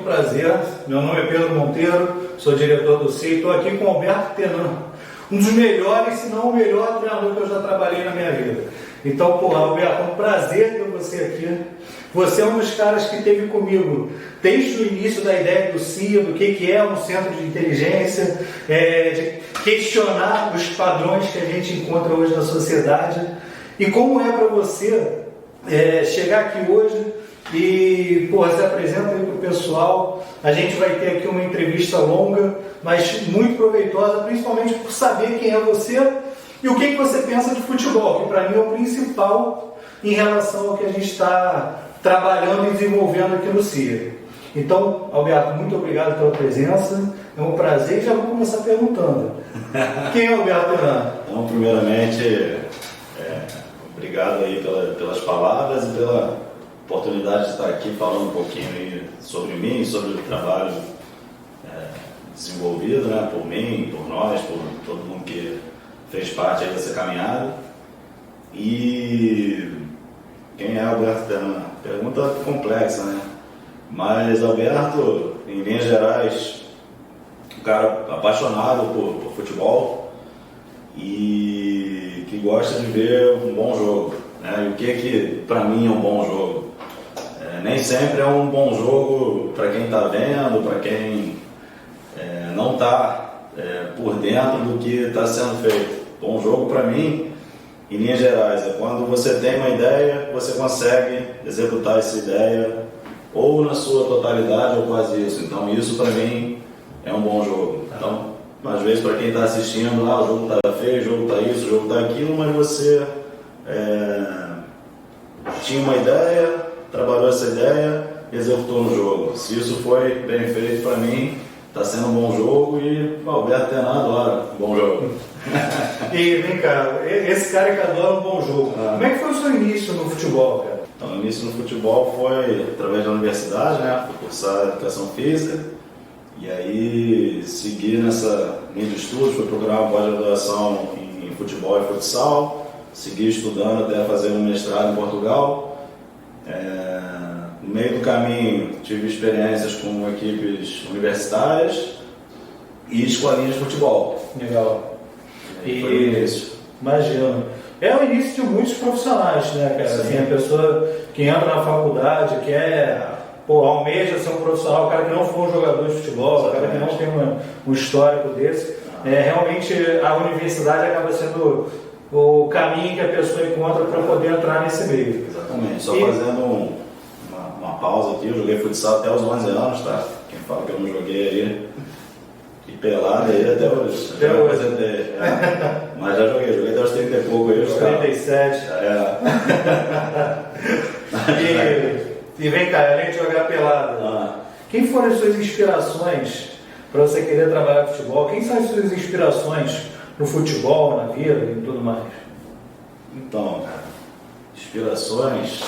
prazer. Meu nome é Pedro Monteiro, sou diretor do CIE. Estou aqui com o Alberto Tenan, um dos melhores, se não o melhor treinador que eu já trabalhei na minha vida. Então, Alberto, é um prazer ter você aqui. Você é um dos caras que esteve comigo desde o início da ideia do CIA, do que é um centro de inteligência, de questionar os padrões que a gente encontra hoje na sociedade. E como é para você chegar aqui hoje e se apresenta aí para o pessoal. A gente vai ter aqui uma entrevista longa, mas muito proveitosa, principalmente por saber quem é você e o que você pensa de futebol, que para mim é o principal em relação ao que a gente está trabalhando e desenvolvendo aqui no CIA. Então, Alberto, muito obrigado pela presença, é um prazer e já vou começar perguntando. Quem é o Alberto Tenan? Então, primeiramente, obrigado aí pelas palavras e pela oportunidade de estar aqui falando um pouquinho aí sobre mim e sobre o trabalho desenvolvido, né, por mim, por nós, por todo mundo que fez parte aí dessa caminhada. E quem é Alberto Tenan? Pergunta complexa, né? Mas Alberto, em linhas gerais, um cara apaixonado por futebol e que gosta de ver um bom jogo, né? E o que para mim é um bom jogo? Nem sempre é um bom jogo para quem está vendo, para quem não está por dentro do que está sendo feito. Bom jogo para mim, em linhas gerais, é quando você tem uma ideia, você consegue executar essa ideia ou na sua totalidade ou quase isso. Então isso para mim é um bom jogo. Então, às vezes para quem está assistindo, o jogo está feio, o jogo está isso, o jogo está aquilo, mas você tinha uma ideia, trabalhou essa ideia, executou no jogo. Se isso foi bem feito para mim, está sendo um bom jogo e o Alberto Tenan adora um bom jogo. E vem cá, esse cara que adora um bom jogo, como é que foi o seu início no futebol, cara? Então, o início no futebol foi através da universidade, né? Fui cursar Educação Física e aí segui nessa linha de estudos, fui procurar uma pós-graduação em futebol e futsal, segui estudando até fazer um mestrado em Portugal. No meio do caminho tive experiências com equipes universitárias e escolinhas de futebol. Legal. E foi o início. Imagino. É o início de muitos profissionais, né, cara? Assim, a pessoa que entra na faculdade, almeja ser um profissional, o cara que não for um jogador de futebol, o cara que não tem um histórico desse. Realmente a universidade acaba sendo o caminho que a pessoa encontra para poder entrar nesse meio. Exatamente. Só fazendo uma pausa aqui, eu joguei futsal até os 11 anos, tá? Quem fala que eu não joguei aí, e pelado aí até hoje. Até hoje. Mas já joguei até os 30 e pouco aí. 37. E vem cá, além de jogar pelado, quem foram as suas inspirações para você querer trabalhar futebol? Quem são as suas inspirações no futebol, na vida e tudo mais? Então, inspirações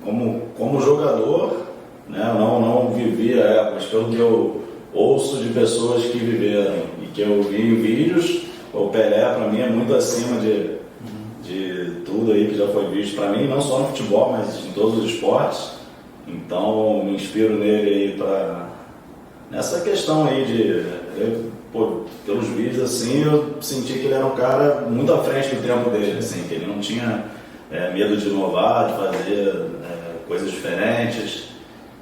como jogador, né? Eu não vivi a época, mas pelo que eu ouço de pessoas que viveram e que eu vi em vídeos, o Pelé para mim é muito acima de tudo aí que já foi visto para mim, não só no futebol, mas em todos os esportes. Então me inspiro nele aí nessa questão aí pelos vídeos assim, eu senti que ele era um cara muito à frente do tempo dele, assim, que ele não tinha medo de inovar, de fazer coisas diferentes.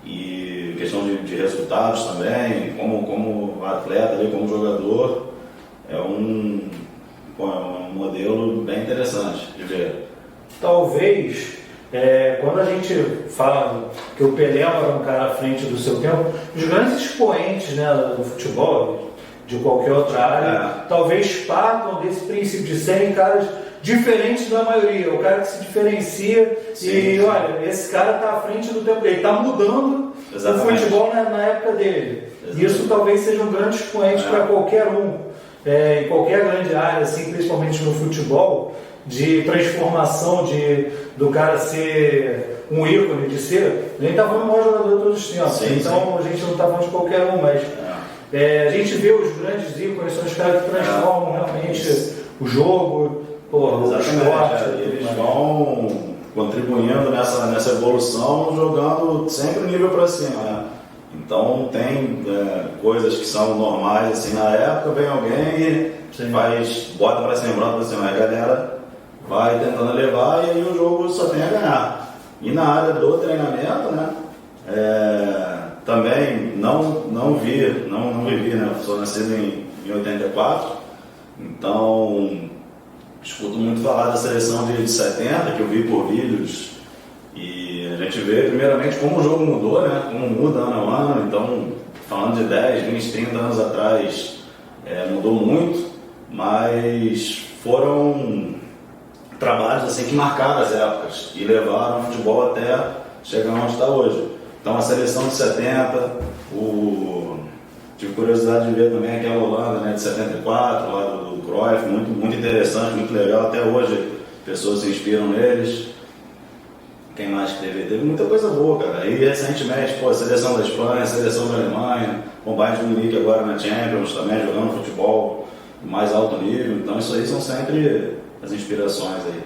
E questão de resultados também, como atleta, como jogador, é um modelo bem interessante de ver. Talvez, quando a gente fala que o Pelé era um cara à frente do seu tempo, os grandes expoentes, né, do futebol, de qualquer outra área, talvez partam desse princípio de serem caras diferentes da maioria, o cara que se diferencia. Sim. Olha, esse cara está à frente do tempo dele, está mudando. Exatamente. O futebol na época dele. Exatamente. Isso talvez seja um grande expoente para qualquer um, em qualquer grande área, assim, principalmente no futebol, de transformação, do cara ser um ícone, de ser. A gente está falando do maior jogador de todos os tempos, então a gente não está falando de qualquer um, mas a gente vê os grandes ícones, são os caras que transformam realmente o jogo. O esporte, eles vão contribuindo nessa evolução, jogando sempre o nível para cima, né? Então tem coisas que são normais, assim, na época vem alguém e bota pra cima, a galera vai tentando levar e aí o jogo só tem a ganhar. E na área do treinamento, né, também não vivi, né, sou nascido em 84, então escuto muito falar da seleção de 70, que eu vi por vídeos. E a gente vê, primeiramente, como o jogo mudou, né? Como muda ano a ano. Então, falando de 10, 20, 30 anos atrás, mudou muito, mas foram trabalhos assim, que marcaram as épocas e levaram o futebol até chegar onde está hoje. Então, a seleção de 70, tive curiosidade de ver também aquela Holanda, né, de 74, lá do Cruyff, muito interessante, muito legal. Até hoje, pessoas se inspiram neles. Quem mais que teve muita coisa boa, cara. E recentemente, a seleção da Espanha, a seleção da Alemanha, o Bayern de Munique agora na Champions também, jogando futebol do mais alto nível. Então isso aí são sempre as inspirações aí.